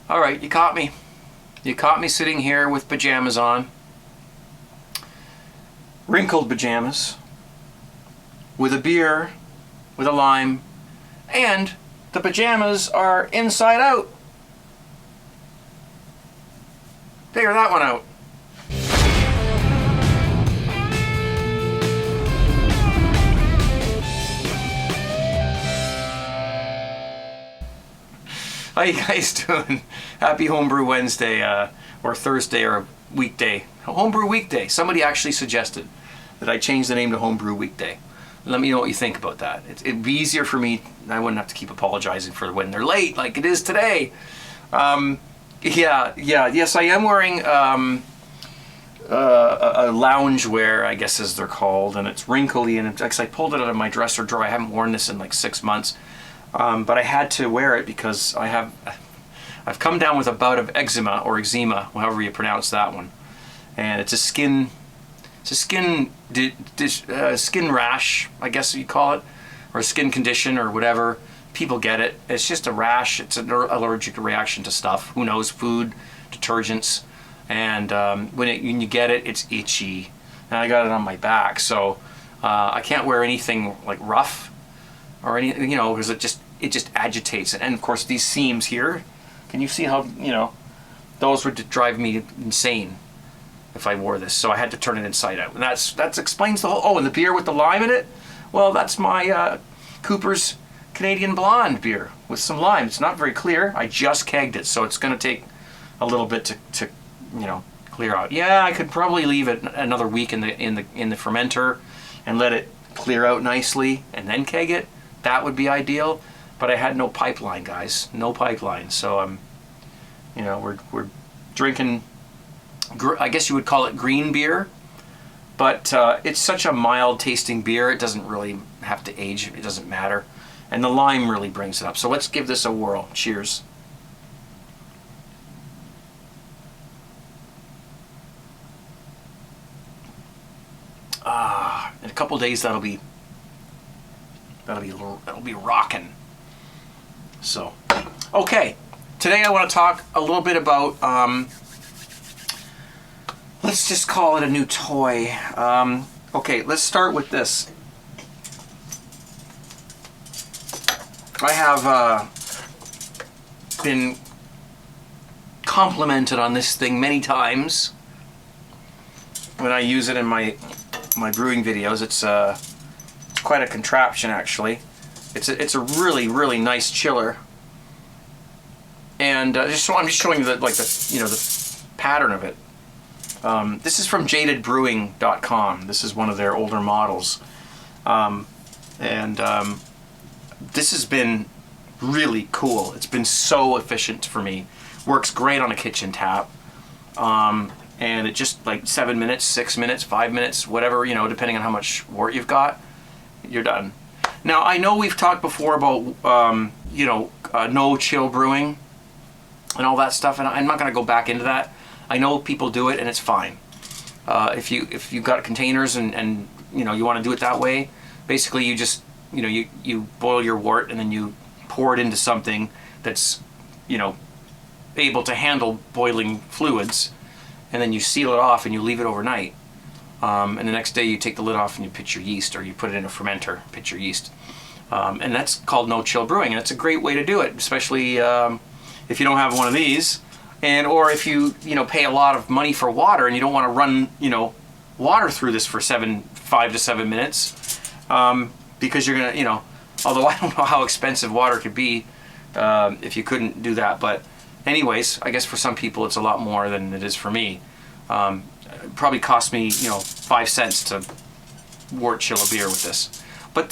All right, you caught me. You caught me sitting here with pajamas on. Wrinkled pajamas. With a beer, with a lime, and the pajamas are inside out. Figure that one out. How you guys doing? Happy Homebrew Wednesday, or Thursday, or weekday. Homebrew Weekday. Somebody actually suggested that I change the name to Homebrew Weekday. Let me know what you think about that. It'd be easier for me. I wouldn't have to keep apologizing for when they're late, like it is today. Yes, I am wearing a loungewear, I guess as they're called, and it's wrinkly, and because I pulled it out of my dresser drawer. I haven't worn this in like 6 months. But I had to wear it because I've come down with a bout of eczema or eczema, however you pronounce that one, and it's a skin rash, I guess you call it, or a skin condition or whatever. People get it. It's just a rash. It's an allergic reaction to stuff. Who knows? Food, detergents, and when you get it, it's itchy. And I got it on my back, so I can't wear anything like rough or anything, because it just agitates it. And of course these seams here, can you see how, those would drive me insane if I wore this. So I had to turn it inside out. And that explains the whole, oh, and the beer with the lime in it, well, that's my Cooper's Canadian Blonde beer with some lime. It's not very clear. I just kegged it, so it's going to take a little bit to clear out. Yeah, I could probably leave it another week in the fermenter and let it clear out nicely and then keg it. That would be ideal, but I had no pipeline, guys. No pipeline. So we're drinking, I guess you would call it green beer, but it's such a mild tasting beer. It doesn't really have to age. It doesn't matter. And the lime really brings it up. So let's give this a whirl. Cheers. In a couple days that'll be rocking. So, okay. Today I want to talk a little bit about, let's just call it a new toy. Okay, let's start with this. I have been complimented on this thing many times when I use it in my brewing videos. It's quite a contraption, actually. It's a really, really nice chiller, and I'm just showing you the pattern of it. This is from jadedbrewing.com. This is one of their older models, this has been really cool. It's been so efficient for me. Works great on a kitchen tap, and it just like 7 minutes, 6 minutes, 5 minutes, whatever, depending on how much wort you've got, you're done. Now, I know we've talked before about no chill brewing and all that stuff, and I'm not going to go back into that. I know people do it and it's fine. If you've got containers and you want to do it that way, basically you just you boil your wort and then you pour it into something that's able to handle boiling fluids, and then you seal it off and you leave it overnight. And the next day you take the lid off and you pitch your yeast, or you put it in a fermenter, pitch your yeast. And that's called no chill brewing, and it's a great way to do it, especially if you don't have one of these, or if you pay a lot of money for water and you don't want to run water through this for 5 to 7 minutes, because you're gonna although I don't know how expensive water could be if you couldn't do that, but anyways, I guess for some people it's a lot more than it is for me. It probably cost me 5 cents to wort chill a beer with this, but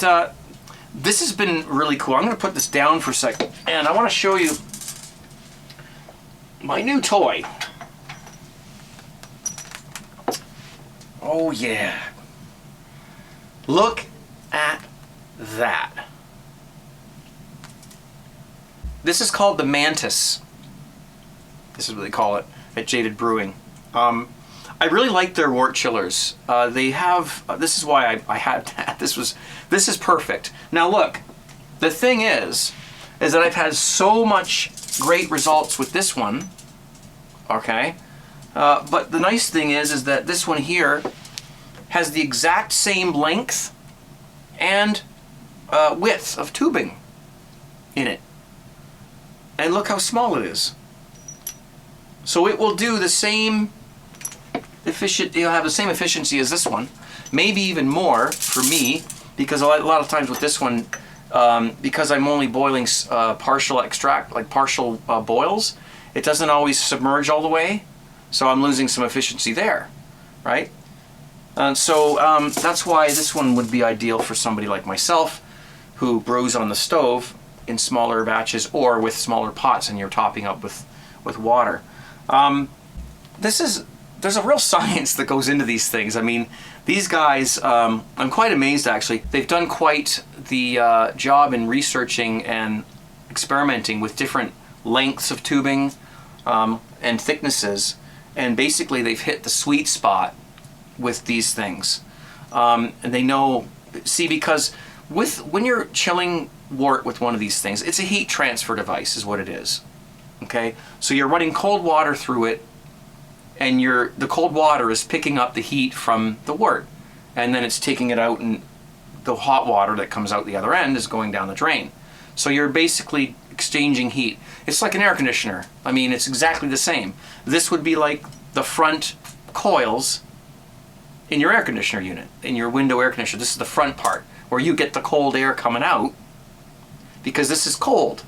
this has been really cool. I'm going to put this down for a second, and I want to show you my new toy. Oh yeah, look at that. This is called the Mantis. This is what they call it at Jaded Brewing. I really like their wort chillers. They have, this is why I had that. This is perfect. Now look, the thing is that I've had so much great results with this one, okay? But the nice thing is that this one here has the exact same length and width of tubing in it. And look how small it is. So it will do the same it'll have the same efficiency as this one, maybe even more for me, because a lot of times with this one, because I'm only boiling partial extract, like partial boils, it doesn't always submerge all the way, so I'm losing some efficiency there, right? And so that's why this one would be ideal for somebody like myself who brews on the stove in smaller batches or with smaller pots and you're topping up with water. There's a real science that goes into these things. I mean, these guys, I'm quite amazed actually. They've done quite the job in researching and experimenting with different lengths of tubing and thicknesses, and basically they've hit the sweet spot with these things. And they know, see, because when you're chilling wort with one of these things, it's a heat transfer device is what it is. Okay, so you're running cold water through it, and the cold water is picking up the heat from the wort, and then it's taking it out, and the hot water that comes out the other end is going down the drain. So you're basically exchanging heat. It's like an air conditioner. I mean, it's exactly the same. This would be like the front coils in your air conditioner unit, in your window air conditioner. This is the front part where you get the cold air coming out, because this is cold,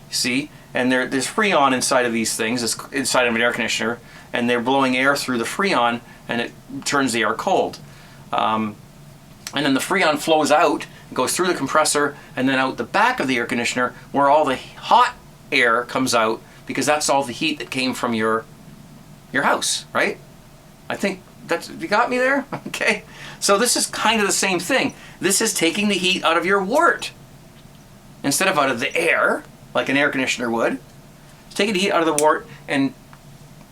you see? And there's Freon inside of these things, it's inside of an air conditioner, and they're blowing air through the Freon, and it turns the air cold. And then the Freon flows out, goes through the compressor, and then out the back of the air conditioner, where all the hot air comes out, because that's all the heat that came from your house, right? I think you got me there? Okay. So this is kind of the same thing. This is taking the heat out of your wort. Instead of out of the air, like an air conditioner would, it's taking the heat out of the wort and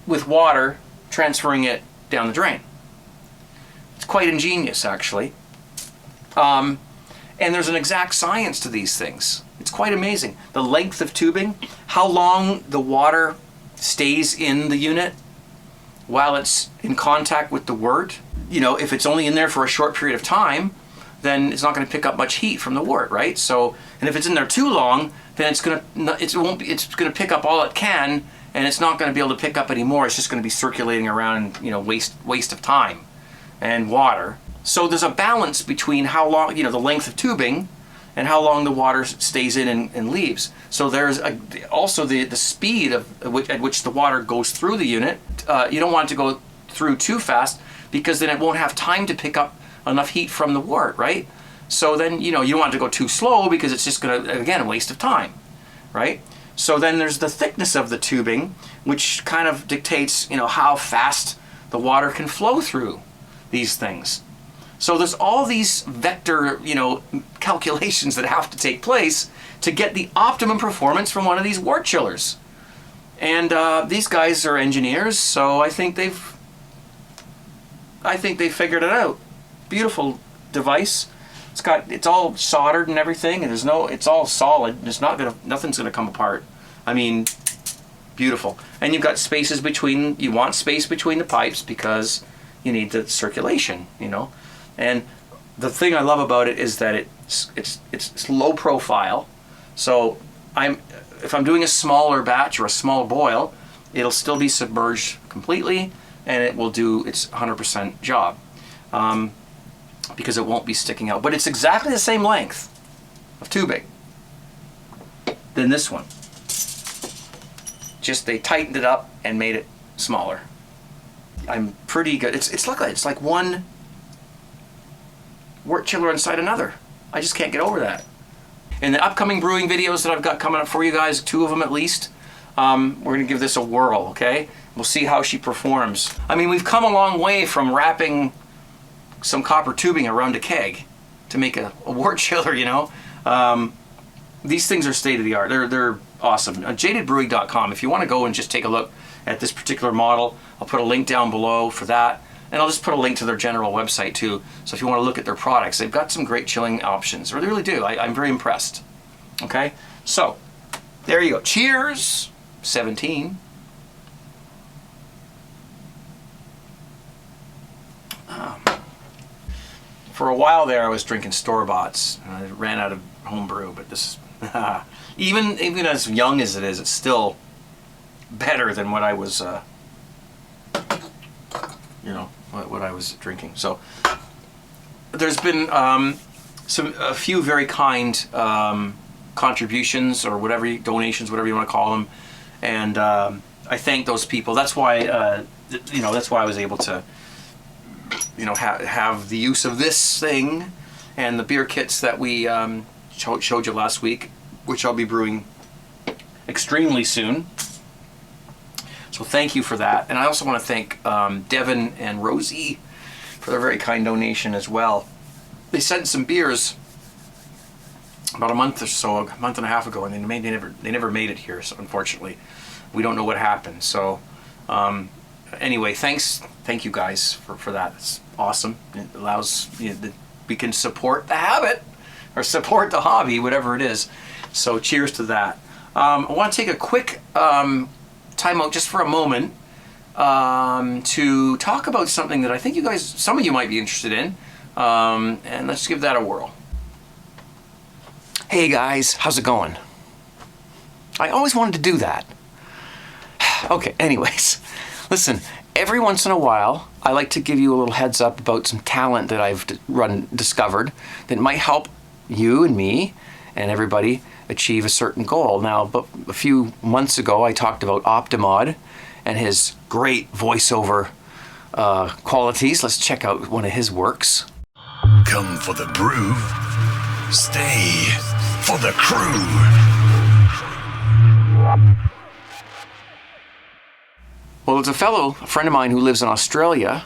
with water transferring it down the drain. It's quite ingenious, actually. And there's an exact science to these things. It's quite amazing. The length of tubing, how long the water stays in the unit while it's in contact with the wort. You know, if it's only in there for a short period of time, then it's not going to pick up much heat from the wort, right? So, and if it's in there too long, then it's going to pick up all it can, and it's not going to be able to pick up any more. It's just going to be circulating around, you know, waste of time and water. So there's a balance between how long, you know, the length of tubing and how long the water stays in and leaves. So there's also the speed at which the water goes through the unit. You don't want it to go through too fast, because then it won't have time to pick up enough heat from the wort, right? So then, you know, you don't want it to go too slow, because it's just going to, again, a waste of time, right? So then there's the thickness of the tubing, which kind of dictates, you know, how fast the water can flow through these things. So there's all these vector, you know, calculations that have to take place to get the optimum performance from one of these wort chillers. And these guys are engineers, so I think they've figured it out. Beautiful device. It's all soldered and everything, and it's all solid. Nothing's gonna come apart. I mean, beautiful. And you've got spaces between. You want space between the pipes because you need the circulation, you know. And the thing I love about it is that it's low profile. So if I'm doing a smaller batch or a small boil, it'll still be submerged completely, and it will do its 100% job. Because it won't be sticking out. But it's exactly the same length of tubing than this one. Just they tightened it up and made it smaller. I'm pretty good. It's like one wort chiller inside another. I just can't get over that. In the upcoming brewing videos that I've got coming up for you guys, 2 of them at least, we're gonna give this a whirl, okay? We'll see how she performs. I mean, we've come a long way from wrapping some copper tubing around a keg to make a wort chiller, you know. These things are state of the art. They're awesome. Jadedbrewing.com. If you want to go and just take a look at this particular model, I'll put a link down below for that, and I'll just put a link to their general website too. So if you want to look at their products, they've got some great chilling options. Or they really do. I'm very impressed. Okay, so there you go. Cheers. 17. For a while there, I was drinking store-boughts. I ran out of home brew, but this even as young as it is, it's still better than what I was, what I was drinking. So there's been a few very kind contributions or donations, whatever you want to call them, and I thank those people. That's why that's why I was able to have the use of this thing and the beer kits that we showed you last week, which I'll be brewing extremely soon. So thank you for that. And I also want to thank Devin and Rosie for their very kind donation as well. They sent some beers about a month and a half ago, and they never made it here. So unfortunately, we don't know what happened. So anyway, thank you guys for that. It's awesome. It allows we can support the habit or support the hobby, whatever it is. So cheers to that. I want to take a quick time out just for a moment to talk about something that I think some of you might be interested in, and let's give that a whirl. Hey guys, how's it going? I always wanted to do that. Okay, anyways, listen, every once in a while, I like to give you a little heads up about some talent that I've discovered that might help you and me and everybody achieve a certain goal. Now, but a few months ago, I talked about Optimod and his great voiceover qualities. Let's check out one of his works. Come for the brew, stay for the crew. Well, it's a friend of mine who lives in Australia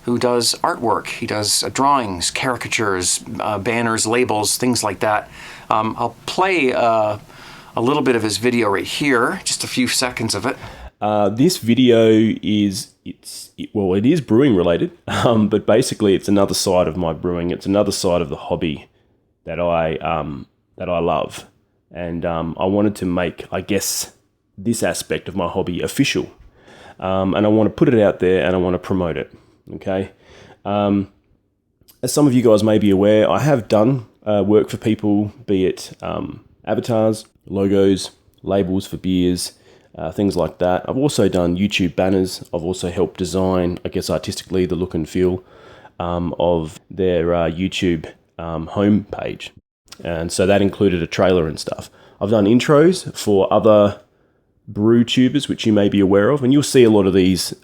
who does artwork. He does drawings, caricatures, banners, labels, things like that. I'll play a little bit of his video right here, just a few seconds of it. This video is brewing related, but basically it's another side of my brewing. It's another side of the hobby that I love, and I wanted to make, I guess, this aspect of my hobby official. And I want to put it out there and I want to promote it, okay? As some of you guys may be aware, I have done work for people, be it avatars, logos, labels for beers, things like that. I've also done YouTube banners. I've also helped design, I guess artistically, the look and feel of their YouTube homepage. And so that included a trailer and stuff. I've done intros for other brew tubers, which you may be aware of, and you'll see a lot of these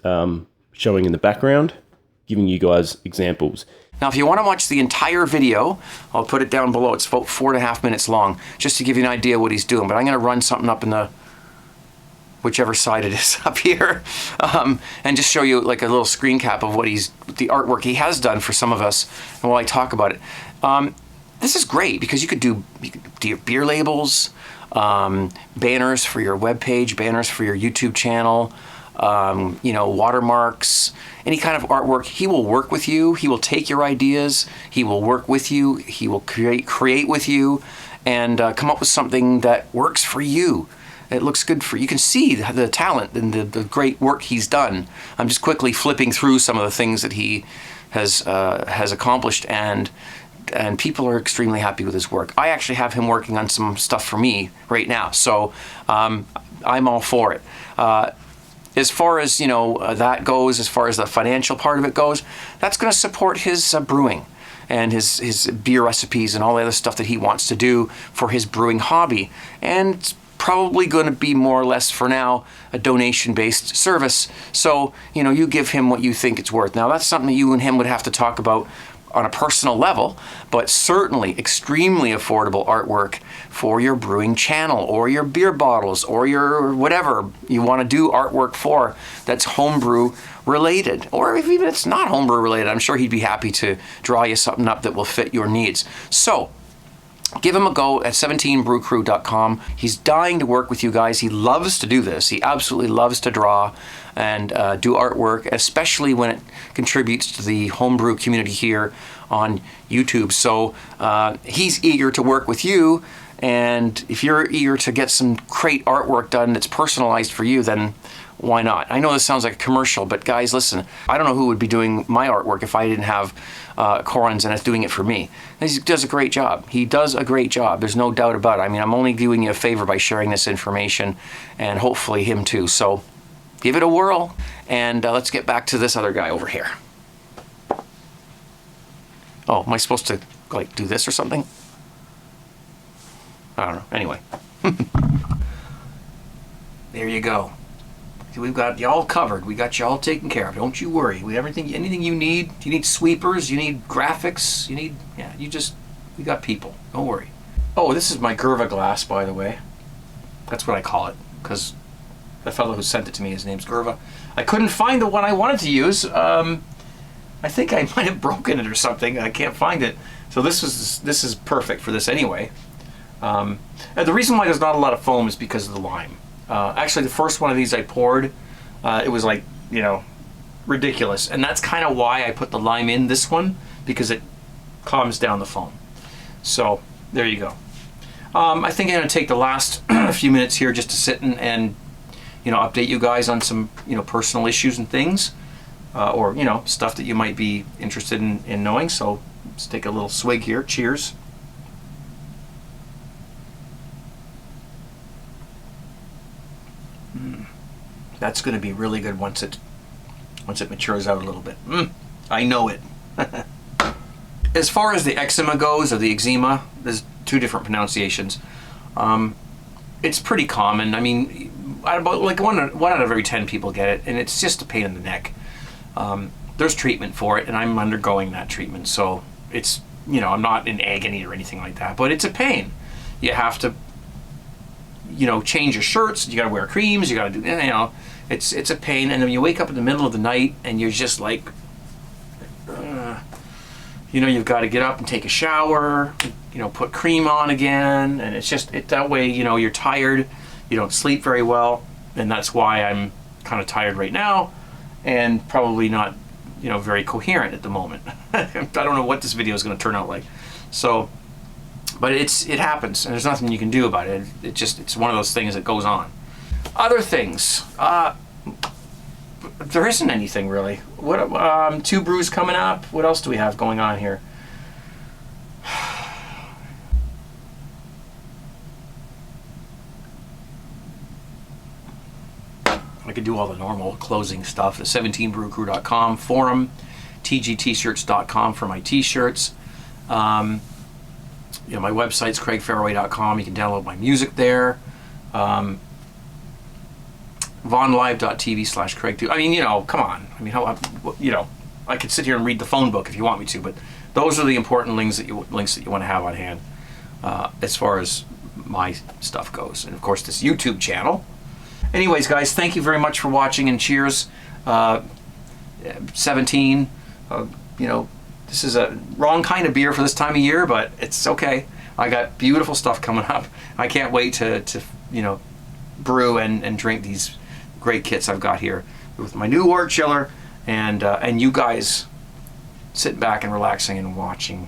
showing in the background, giving you guys examples. Now, if you want to watch the entire video, I'll put it down below. It's about 4.5 minutes long, just to give you an idea what he's doing. But I'm going to run something up in the whichever side it is up here, and just show you like a little screen cap of the artwork he has done for some of us, and while I talk about it. This is great because you could do beer labels, banners for your webpage, banners for your YouTube channel, watermarks, any kind of artwork. He will work with you. He will take your ideas. He will work with you. He will create with you and come up with something that works for you. It looks good for you. You can see the talent and the great work he's done. I'm just quickly flipping through some of the things that he has accomplished, and people are extremely happy with his work. I actually have him working on some stuff for me right now, so I'm all for it. As far as that goes, as far as the financial part of it goes, that's going to support his brewing and his beer recipes and all the other stuff that he wants to do for his brewing hobby. And it's probably going to be more or less, for now, a donation-based service. So you give him what you think it's worth. Now, that's something that you and him would have to talk about on a personal level, but certainly extremely affordable artwork for your brewing channel or your beer bottles or your whatever you want to do artwork for that's homebrew related. Or if even it's not homebrew related, I'm sure he'd be happy to draw you something up that will fit your needs. So give him a go at 17brewcrew.com. He's dying to work with you guys. He loves to do this. He absolutely loves to draw and do artwork, especially when it contributes to the homebrew community here on YouTube. So he's eager to work with you And if you're eager to get some great artwork done that's personalized for you, then why not? I know this sounds like a commercial, but guys, listen, I don't know who would be doing my artwork if I didn't have Corin Zenith doing it for me. He does a great job. He does a great job. There's no doubt about it. I mean, I'm only doing you a favor by sharing this information, and hopefully him too. So give it a whirl, and let's get back to this other guy over here. Oh, am I supposed to like do this or something? I don't know. Anyway. There you go. We've got you all covered. We got you all taken care of. Don't you worry. We have everything, anything you need. You need sweepers. You need graphics. You need, yeah, we got people. Don't worry. Oh, this is my Gerva glass, by the way. That's what I call it, because the fellow who sent it to me, his name's Gerva. I couldn't find the one I wanted to use. I think I might have broken it or something. I can't find it. So this is perfect for this anyway. And the reason why there's not a lot of foam is because of the lime. Actually, the first one of these I poured, it was like, you know, ridiculous. And that's kind of why I put the lime in this one, because it calms down the foam. So there you go. I think I'm going to take the last few minutes here just to sit and you know, update you guys on some, you know, personal issues and things, or, you know, stuff that you might be interested in knowing. So let's take a little swig here. Cheers. That's going to be really good once it matures out a little bit. I know it. As far as the eczema goes, or the eczema, there's two different pronunciations. It's pretty common. I mean, about like one out of every 10 people get it, and it's just a pain in the neck. There's treatment for it, and I'm undergoing that treatment, so it's, you know, I'm not in agony or anything like that, but it's a pain. You have to, you know, change your shirts. You got to wear creams. You got to do, you know, it's a pain. And then you wake up in the middle of the night and you're just like, you know, you've got to get up and take a shower. You know, put cream on again, and it's just that way. You know, you're tired. You don't sleep very well, and that's why I'm kind of tired right now, and probably not, you know, very coherent at the moment. I don't know what this video is going to turn out like. So. But it happens, and there's nothing you can do about it. It's one of those things that goes on. Other things, there isn't anything really. What 2 brews coming up? What else do we have going on here? I could do all the normal closing stuff. The 17brewcrew.com forum, tgtshirts.com for my t-shirts. You know, my website's craigfarraway.com. You can download my music there. vonlive.tv/Craig2. I mean, you know, come on. I mean, how, you know, I could sit here and read the phone book if you want me to, but those are the important links that you want to have on hand as far as my stuff goes. And of course, this YouTube channel. Anyways, guys, thank you very much for watching, and cheers. 17, you know, this is a wrong kind of beer for this time of year, but it's okay. I got beautiful stuff coming up. I can't wait to you know, brew and drink these great kits I've got here with my new wort chiller, and you guys sitting back and relaxing and watching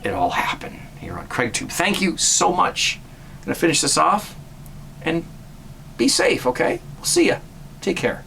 it all happen here on CraigTube. Thank you so much. I'm gonna finish this off, and be safe, okay? We'll see ya. Take care.